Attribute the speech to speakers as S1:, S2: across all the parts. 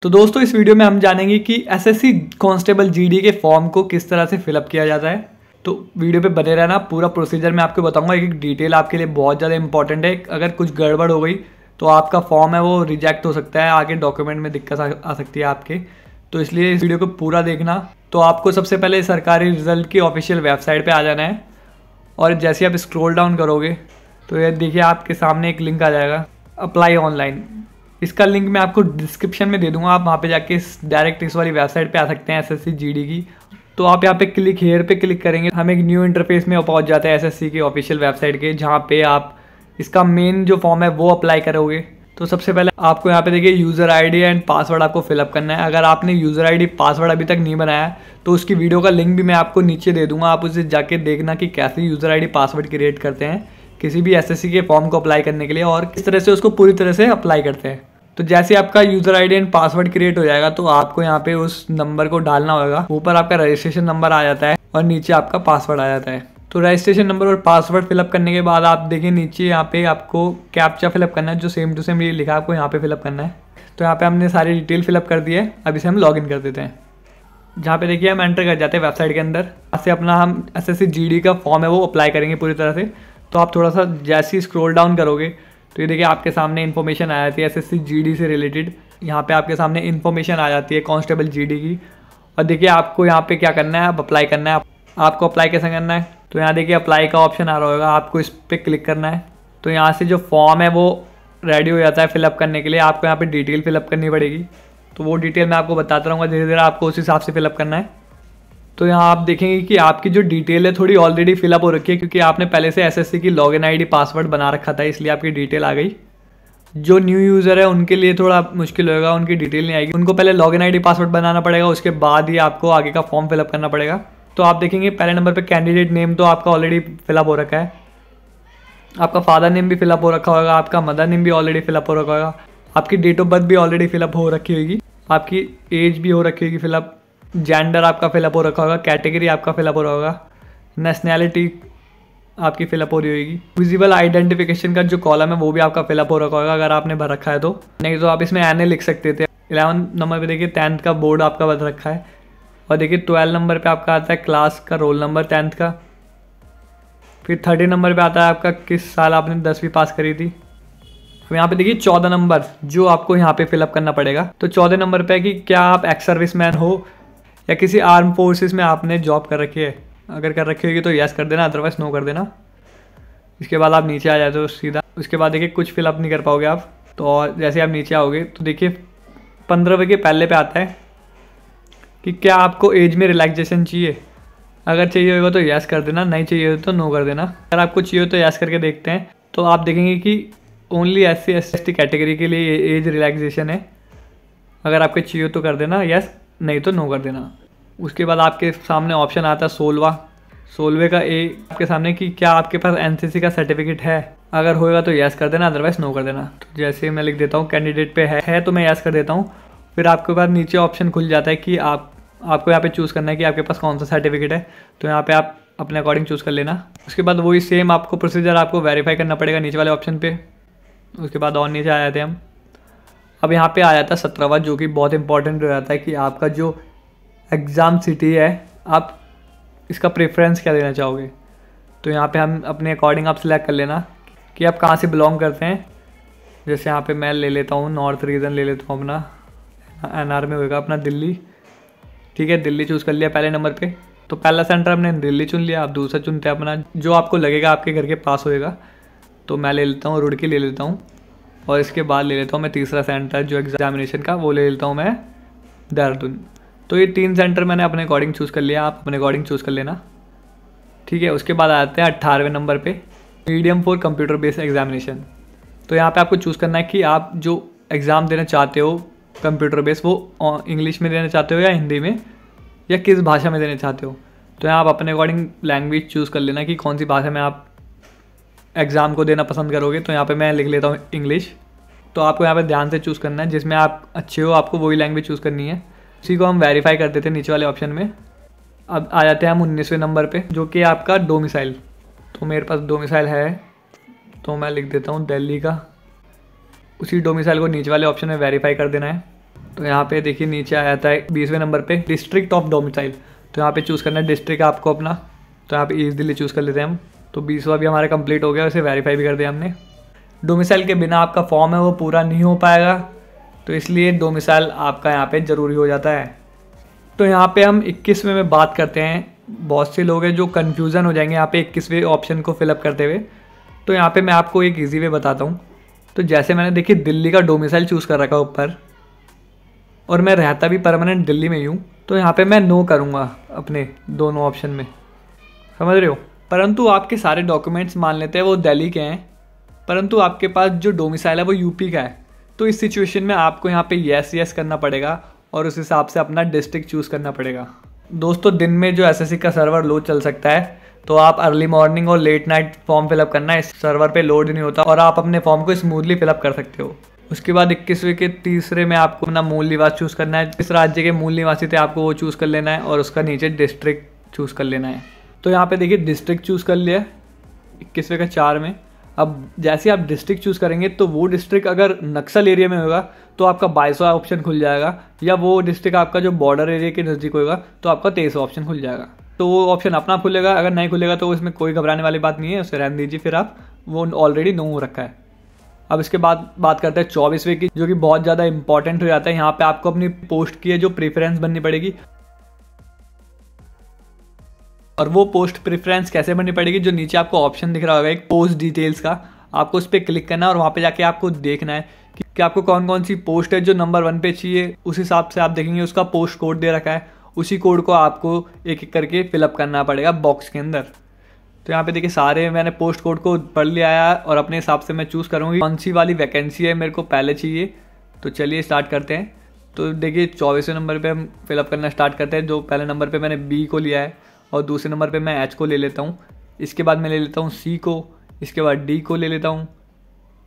S1: तो दोस्तों इस वीडियो में हम जानेंगे कि एसएससी कांस्टेबल जीडी के फॉर्म को किस तरह से फिलअप किया जाता है। तो वीडियो पे बने रहना, पूरा प्रोसीजर मैं आपको बताऊंगा। एक डिटेल आपके लिए बहुत ज़्यादा इंपॉर्टेंट है। अगर कुछ गड़बड़ हो गई तो आपका फॉर्म है वो रिजेक्ट हो सकता है, आगे डॉक्यूमेंट में दिक्कत आ सकती है आपके। तो इसलिए इस वीडियो को पूरा देखना। तो आपको सबसे पहले सरकारी रिजल्ट की ऑफिशियल वेबसाइट पर आ जाना है और जैसे आप स्क्रॉल डाउन करोगे तो ये देखिए आपके सामने एक लिंक आ जाएगा, अप्लाई ऑनलाइन। इसका लिंक मैं आपको डिस्क्रिप्शन में दे दूंगा, आप वहाँ पे जाके डायरेक्ट इस वाली वेबसाइट पे आ सकते हैं एसएससी जीडी की। तो आप यहाँ पे क्लिक हेयर पे क्लिक करेंगे, हम एक न्यू इंटरफेस में पहुँच जाते हैं एसएससी की ऑफिशियल वेबसाइट के, जहाँ पे आप इसका मेन जो फॉर्म है वो अप्लाई करोगे। तो सबसे पहले आपको यहाँ पे देखिए यूज़र आईडी एंड पासवर्ड आपको फिलअप करना है। अगर आपने यूज़र आईडी पासवर्ड अभी तक नहीं बनाया है तो उसकी वीडियो का लिंक भी मैं आपको नीचे दे दूंगा, आप उसे जाके देखना कि कैसे यूज़र आईडी पासवर्ड क्रिएट करते हैं किसी भी एसएससी के फॉर्म को अप्लाई करने के लिए और किस तरह से उसको पूरी तरह से अप्लाई करते हैं। तो जैसे आपका user ID and password create हो जाएगा तो आपको यहाँ पे उस नंबर को डालना होगा। ऊपर आपका रजिस्ट्रेशन नंबर आ जाता है और नीचे आपका पासवर्ड आ जाता है। तो रजिस्ट्रेशन नंबर और पासवर्ड फिलअप करने के बाद आप देखिए नीचे यहाँ पे आपको कैप्चा फिलअप करना है, जो सेम टू सेम ये लिखा है आपको यहाँ पे फिलअप करना है। तो यहाँ पे हमने सारी डिटेल फिलअप कर दी है, अब इसे हम लॉगिन कर देते हैं। जहाँ पे देखिए हम एंटर कर जाते हैं वेबसाइट के अंदर। यहाँ से अपना हम एसएससी जीडी का फॉर्म है वो अप्लाई करेंगे पूरी तरह से। तो आप थोड़ा सा जैसे ही स्क्रॉल डाउन करोगे तो ये देखिए आपके सामने इन्फॉर्मेशन आ जाती है एसएससी जीडी से रिलेटेड। यहाँ पे आपके सामने इन्फॉर्मेशन आ जाती है कांस्टेबल जीडी की। और देखिए आपको यहाँ पे क्या करना है, अब अप्लाई करना है। आपको अप्लाई कैसे करना है, तो यहाँ देखिए अप्लाई का ऑप्शन आ रहा होगा, आपको इस पर क्लिक करना है। तो यहाँ से जो फॉर्म है वो रेडी हो जाता है फिलअप करने के लिए। आपको यहाँ पर डिटेल फिलअप करनी पड़ेगी, तो वो डिटेल मैं आपको बताता रहूँगा धीरे धीरे, आपको उस हिसाब से फिलअप करना है। तो यहाँ आप देखेंगे कि आपकी जो डिटेल है थोड़ी ऑलरेडी फिलअप हो रखी है, क्योंकि आपने पहले से एसएससी की लॉगिन आईडी पासवर्ड बना रखा था, इसलिए आपकी डिटेल आ गई। जो न्यू यूज़र है उनके लिए थोड़ा मुश्किल होगा, उनकी डिटेल नहीं आएगी, उनको पहले लॉगिन आईडी पासवर्ड बनाना पड़ेगा, उसके बाद ही आपको आगे का फॉर्म फिलअप करना पड़ेगा। तो आप देखेंगे पहले नंबर पर कैंडिडेट नेम तो आपका ऑलरेडी फिलअप हो रखा है, आपका फादर नेम भी फिलअप हो रखा होगा, आपका मदर नेम भी ऑलरेडी फिलअप हो रखा होगा, आपकी डेट ऑफ बर्थ भी ऑलरेडी फिलअप हो रखी होगी, आपकी एज भी हो रखी होगी फिलअप, जेंडर आपका फिलअप हो रखा होगा, कैटेगरी आपका फिलअप हो रहा होगा, नेशनैलिटी आपकी फिलअप हो रही होगी, विजिबल आइडेंटिफिकेशन का जो कॉलम है वो भी आपका फिलअप हो रखा होगा अगर आपने भर रखा है तो। नहीं तो आप इसमें एनए लिख सकते थे। 11 नंबर पे देखिए 10th का बोर्ड आपका भर रखा है। और देखिए 12 नंबर पे आपका आता है क्लास का रोल नंबर 10th का। फिर 30 नंबर पे आता है आपका किस साल आपने 10वीं पास करी थी। अब यहाँ पे देखिए 14 नंबर जो आपको यहाँ पे फिलअप करना पड़ेगा। तो 14 नंबर पे कि क्या आप एक्स सर्विसमैन हो या किसी आर्म फोर्सेस में आपने जॉब कर रखी है। अगर कर रखी होगी तो यस कर देना, अदरवाइज नो कर देना। इसके बाद आप नीचे आ जाते हो सीधा। उसके बाद देखिए कुछ फिलअप नहीं कर पाओगे आप। तो और जैसे आप नीचे आओगे तो देखिए 15वें के पहले पे आता है कि क्या आपको एज में रिलैक्सेशन चाहिए। अगर चाहिए होगा तो यस कर देना, नहीं चाहिए तो नो कर देना। अगर आपको चाहिए तो यस करके देखते हैं। तो आप देखेंगे कि ओनली SC ST कैटेगरी के लिए एज रिलैक्सेशन है। अगर आपके चाहिए तो कर देना यस, नहीं तो नो कर देना। उसके बाद आपके सामने ऑप्शन आता है 16वें का ए आपके सामने कि क्या आपके पास NCC का सर्टिफिकेट है। अगर होएगा तो यस कर देना, अदरवाइज नो कर देना। तो जैसे मैं लिख देता हूँ कैंडिडेट पे है तो मैं यस कर देता हूँ। फिर आपके पास नीचे ऑप्शन खुल जाता है कि आपको यहाँ पे चूज़ करना है कि आपके पास कौन सा सर्टिफिकेट है। तो यहाँ पे आप अपने अकॉर्डिंग चूज़ कर लेना। उसके बाद वही सेम आपको प्रोसीजर आपको वेरीफाई करना पड़ेगा नीचे वाले ऑप्शन पे। उसके बाद और नीचे आ जाते हैं हम। अब यहाँ पे आ जाता है 17वां, जो कि बहुत इंपॉर्टेंट हो जाता है कि आपका जो एग्ज़ाम सिटी है आप इसका प्रेफरेंस क्या देना चाहोगे। तो यहाँ पे हम अपने अकॉर्डिंग आप सिलेक्ट कर लेना कि आप कहाँ से बिलोंग करते हैं। जैसे यहाँ पे मैं ले लेता हूँ नॉर्थ रीजन ले लेता हूँ, अपना NR में होगा अपना दिल्ली। ठीक है, दिल्ली चूज़ कर लिया पहले नंबर पे। तो पहला सेंटर हमने दिल्ली चुन लिया। आप दूसरा चुनते हैं अपना जो आपको लगेगा आपके घर के पास होएगा। तो मैं ले लेता हूँ रुड़की ले लेता हूँ। और इसके बाद ले लेता हूँ मैं तीसरा सेंटर जो एग्जामिनेशन का, वो ले लेता हूँ मैं देहरादून। तो ये 3 सेंटर मैंने अपने अकॉर्डिंग चूज़ कर लिया, आप अपने अकॉर्डिंग चूज़ कर लेना। ठीक है, उसके बाद आते हैं 18वें नंबर पे medium for computer based examination. तो यहाँ पे आपको चूज़ करना है कि आप जो एग्ज़ाम देना चाहते हो कंप्यूटर बेस्ड वो इंग्लिश में देना चाहते हो या हिंदी में या किस भाषा में देना चाहते हो। तो यहाँ आप अपने अकॉर्डिंग लैंग्वेज चूज़ कर लेना कि कौन सी भाषा में आप एग्ज़ाम को देना पसंद करोगे। तो यहाँ पे मैं लिख लेता हूँ इंग्लिश। तो आपको यहाँ पे ध्यान से चूज़ करना है, जिसमें आप अच्छे हो आपको वही लैंग्वेज चूज़ करनी है। उसी को हम वेरीफाई कर देते हैं नीचे वाले ऑप्शन में। अब आ जाते हैं हम 19वें नंबर पे जो कि आपका डोमिसाइल। तो मेरे पास डोमिसाइल है तो मैं लिख देता हूँ दिल्ली का। उसी डोमिसाइल को नीचे वाले ऑप्शन में वेरीफाई कर देना है। तो यहाँ पे देखिए नीचे आ जाता है 20वें नंबर पे डिस्ट्रिक्ट ऑफ डोमिसाइल। तो यहाँ पे चूज़ करना है डिस्ट्रिक्ट आपको अपना। तो यहाँ पे ईस्ट दिल्ली चूज़ कर लेते हैं हम। तो 20वां भी हमारा कंप्लीट हो गया, उसे वेरीफाई भी कर दिया हमने। डोमिसाइल के बिना आपका फॉर्म है वो पूरा नहीं हो पाएगा, तो इसलिए डोमिसाइल आपका यहाँ पे ज़रूरी हो जाता है। तो यहाँ पे हम 21वें में बात करते हैं। बहुत से लोग हैं जो कन्फ्यूज़न हो जाएंगे यहाँ पे 21वें ऑप्शन को फिलअप करते हुए। तो यहाँ पे मैं आपको एक ईजी वे बताता हूँ। तो जैसे मैंने देखिए दिल्ली का डोमिसाइल चूज़ कर रखा ऊपर, और मैं रहता भी परमानेंट दिल्ली में ही हूँ, तो यहाँ पे मैं नो करूँगा अपने दोनों ऑप्शन में, समझ रहे हो। परंतु आपके सारे डॉक्यूमेंट्स मान लेते हैं वो दिल्ली के हैं, परंतु आपके पास जो डोमिसाइल है वो यूपी का है। तो इस सिचुएशन में आपको यहाँ पे यस करना पड़ेगा और उस हिसाब से अपना डिस्ट्रिक्ट चूज़ करना पड़ेगा। दोस्तों दिन में जो एसएससी का सर्वर लोड चल सकता है, तो आप अर्ली मॉर्निंग और लेट नाइट फॉर्म फिलअप करना, इस सर्वर पे लोड नहीं होता और आप अपने फॉर्म को स्मूथली फिलअप कर सकते हो। उसके बाद 21वें के तीसरे में आपको अपना मूल निवास चूज़ करना है। जिस राज्य के मूल निवासी थे आपको वो चूज़ कर लेना है और उसका नीचे डिस्ट्रिक्ट चूज़ कर लेना है। तो यहाँ पे देखिए डिस्ट्रिक्ट चूज़ कर लिया 21वें का 4 में। अब जैसे आप डिस्ट्रिक्ट चूज़ करेंगे तो वो डिस्ट्रिक्ट अगर नक्सल एरिया में होगा तो आपका 22वां ऑप्शन खुल जाएगा, या वो डिस्ट्रिक्ट आपका जो बॉर्डर एरिया के नज़दीक होगा तो आपका 23वां ऑप्शन खुल जाएगा। तो वो ऑप्शन अपना खुलेगा, अगर नहीं खुलेगा तो इसमें कोई घबराने वाली बात नहीं है, उसे रहने दीजिए, फिर आप वो ऑलरेडी नो हो रखा है। अब इसके बाद बात करते हैं 24वें की, जो कि बहुत ज़्यादा इंपॉर्टेंट हो जाता है। यहाँ पे आपको अपनी पोस्ट की है जो प्रेफरेंस बननी पड़ेगी, और वो पोस्ट प्रेफरेंस कैसे बननी पड़ेगी, जो नीचे आपको ऑप्शन दिख रहा होगा एक पोस्ट डिटेल्स का, आपको उस पर क्लिक करना है और वहाँ पे जाके आपको देखना है कि आपको कौन कौन सी पोस्ट है जो नंबर 1 पे चाहिए। उस हिसाब से आप देखेंगे उसका पोस्ट कोड दे रखा है, उसी कोड को आपको एक एक करके फिलअप करना पड़ेगा बॉक्स के अंदर। तो यहाँ पे देखिए सारे मैंने पोस्ट कोड को पढ़ लिया है और अपने हिसाब से मैं चूज़ करूँगी कौन सी वाली वैकेंसी है मेरे को पहले चाहिए। तो चलिए स्टार्ट करते हैं। तो देखिए 24वें नंबर पे हम फिलअप करना स्टार्ट करते हैं। जो पहले नंबर पे मैंने बी को लिया है और दूसरे नंबर पे मैं एच को ले लेता हूँ। इसके बाद मैं ले लेता हूँ सी को, इसके बाद डी को ले लेता हूँ,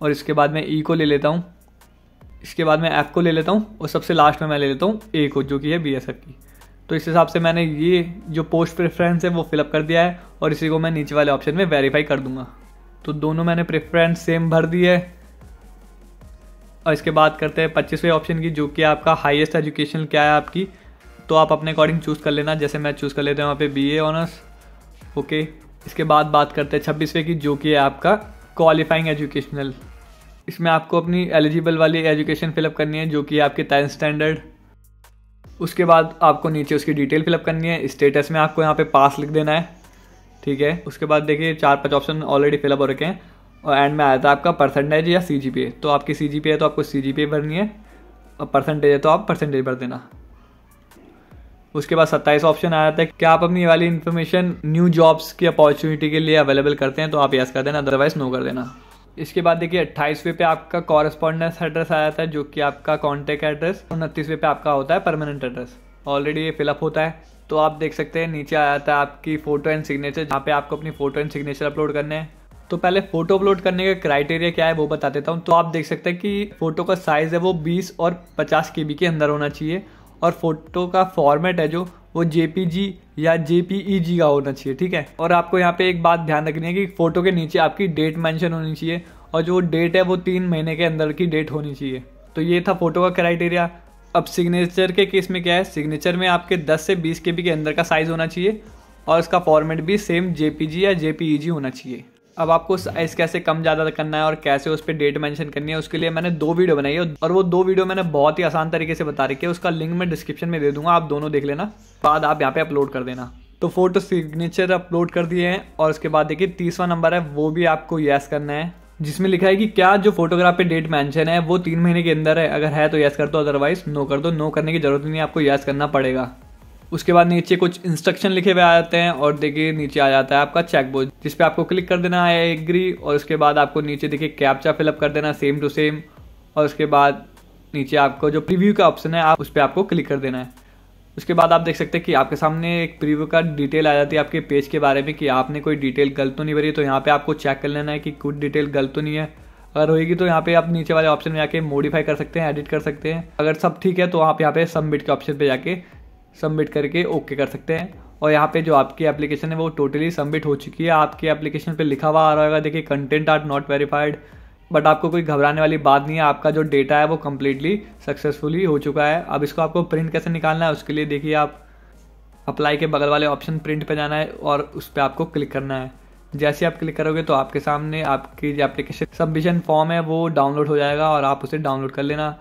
S1: और इसके बाद मैं ई को ले लेता हूँ, इसके बाद मैं एफ को ले लेता हूँ, और सबसे लास्ट में मैं ले लेता हूँ ए को, जो कि है बीएसएफ की। तो इस हिसाब से मैंने ये जो पोस्ट प्रेफरेंस है वो फिलअप कर दिया है और इसी को मैं नीचे वाले ऑप्शन में वेरीफाई कर दूंगा। तो दोनों मैंने प्रेफरेंस सेम भर दी है। और इसके बाद करते हैं 25वें ऑप्शन की, जो कि आपका हाईएस्ट एजुकेशन क्या है आपकी, तो आप अपने अकॉर्डिंग चूज़ कर लेना। जैसे मैं चूज़ कर लेता हूँ वहाँ पे बीए ऑनर्स, ओके। इसके बाद बात करते हैं 26वें की, जो कि है आपका क्वालिफाइंग एजुकेशनल। इसमें आपको अपनी एलिजिबल वाली एजुकेशन फिलअप करनी है, जो कि आपके 10th स्टैंडर्ड। उसके बाद आपको नीचे उसकी डिटेल फिलअप करनी है। स्टेटस में आपको यहाँ पे पास लिख देना है, ठीक है। उसके बाद देखिए 4-5 ऑप्शन ऑलरेडी फिलअप हो रखे हैं, और एंड में आया था आपका परसेंटेज या सीजीपीए। तो आपकी सीजीपीए है तो आपको सीजीपीए भरनी है, और परसेंटेज है तो आप परसेंटेज भर देना। उसके बाद 27 ऑप्शन आया था कि आप अपनी ये वाली इन्फॉर्मेशन न्यू जॉब्स की अपॉर्चुनिटी के लिए अवेलेबल करते हैं, तो आप यस कर देना, अदरवाइज नो कर देना। इसके बाद देखिए 28वें पे आपका कॉरेस्पॉन्डेंस एड्रेस आया था, जो कि आपका कॉन्टैक्ट एड्रेस। 29वें पे आपका होता है परमानेंट एड्रेस। ऑलरेडी ये फिलअप होता है, तो आप देख सकते हैं नीचे आया था आपकी फ़ोटो एंड सिग्नेचर, जहाँ पे आपको अपनी फ़ोटो एंड सिग्नेचर अपलोड करने हैं। तो पहले फ़ोटो अपलोड करने का क्राइटेरिया क्या है वो बता देता हूँ। तो आप देख सकते हैं कि फ़ोटो का साइज़ है वो 20 और 50 KB के अंदर होना चाहिए, और फोटो का फॉर्मेट है जो वो JPG या JPEG का होना चाहिए, ठीक है। और आपको यहाँ पे एक बात ध्यान रखनी है कि फ़ोटो के नीचे आपकी डेट मेंशन होनी चाहिए, और जो डेट है वो 3 महीने के अंदर की डेट होनी चाहिए। तो ये था फोटो का क्राइटेरिया। अब सिग्नेचर के केस में क्या है, सिग्नेचर में आपके 10 से 20 KB के अंदर का साइज़ होना चाहिए, और इसका फॉर्मेट भी सेम JPG या JPEG होना चाहिए। अब आपको साइज़ कैसे कम ज़्यादा करना है और कैसे उस पर डेट मेंशन करनी है, उसके लिए मैंने 2 वीडियो बनाई है, और वो 2 वीडियो मैंने बहुत ही आसान तरीके से बता रखी है। उसका लिंक मैं डिस्क्रिप्शन में दे दूंगा, आप दोनों देख लेना, बाद आप यहाँ पे अपलोड कर देना। तो फोटो सिग्नेचर अपलोड कर दिए हैं, और उसके बाद देखिए 30वां नंबर है, वो भी आपको यस करना है, जिसमें लिखा है कि क्या जो फोटोग्राफ पे डेट मेंशन है वो 3 महीने के अंदर है। अगर है तो यस कर दो, अदरवाइज नो कर दो। नो करने की जरूरत नहीं है, आपको यस करना पड़ेगा। उसके बाद नीचे कुछ इंस्ट्रक्शन लिखे हुए आ जाते हैं, और देखिए नीचे आ जाता है आपका चेकबॉक्स, जिस पे आपको क्लिक कर देना है आई एग्री, और उसके बाद आपको नीचे देखिए कैप्चा फिलअप कर देना सेम टू सेम, और उसके बाद नीचे आपको जो प्रीव्यू का ऑप्शन है आप उस पर आपको क्लिक कर देना है। उसके बाद आप देख सकते हैं कि आपके सामने एक प्रीव्यू का डिटेल आ जाती है आपके पेज के बारे में, कि आपने कोई डिटेल गलत तो नहीं भरी। तो यहाँ पे आपको चेक कर लेना है कि कुछ डिटेल गलत तो नहीं है। अगर होगी तो यहाँ पे आप नीचे वाले ऑप्शन में जाके मॉडिफाई कर सकते हैं, एडिट कर सकते हैं। अगर सब ठीक है तो आप यहाँ पे सबमिट के ऑप्शन पे जाके सबमिट करके ओके कर सकते हैं। और यहाँ पे जो आपकी एप्लीकेशन है वो टोटली सबमिट हो चुकी है। आपकी एप्लीकेशन पे लिखा हुआ आ रहा होगा, देखिए content are not verified, but आपको कोई घबराने वाली बात नहीं है, आपका जो डेटा है वो कम्प्लीटली सक्सेसफुली हो चुका है। अब इसको आपको प्रिंट कैसे निकालना है, उसके लिए देखिए आप अप्लाई के बगल वाले ऑप्शन प्रिंट पे जाना है और उस पर आपको क्लिक करना है। जैसे आप क्लिक करोगे तो आपके सामने आपकी जो एप्लीकेशन सबमिशन फॉर्म है वो डाउनलोड हो जाएगा और आप उसे डाउनलोड कर लेना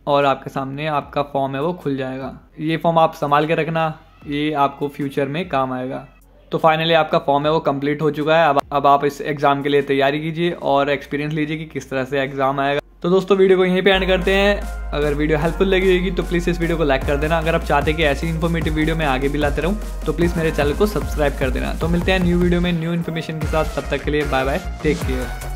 S1: और आपके सामने आपका फॉर्म है वो खुल जाएगा। ये फॉर्म आप संभाल के रखना, ये आपको फ्यूचर में काम आएगा। तो फाइनली आपका फॉर्म है वो कंप्लीट हो चुका है। अब आप इस एग्ज़ाम के लिए तैयारी कीजिए और एक्सपीरियंस लीजिए कि किस तरह से एग्ज़ाम आएगा। तो दोस्तों वीडियो को यहीं पे एंड करते हैं। अगर वीडियो हेल्पफुल लगी होगी तो प्लीज़ इस वीडियो को लाइक कर देना। अगर आप चाहते हैं कि ऐसी इन्फॉर्मेटिव वीडियो मैं आगे भी लाते रहूँ तो प्लीज़ मेरे चैनल को सब्सक्राइब कर देना। तो मिलते हैं न्यू वीडियो में न्यू इन्फॉर्मेशन के साथ, तब तक के लिए बाय बाय, टेक केयर।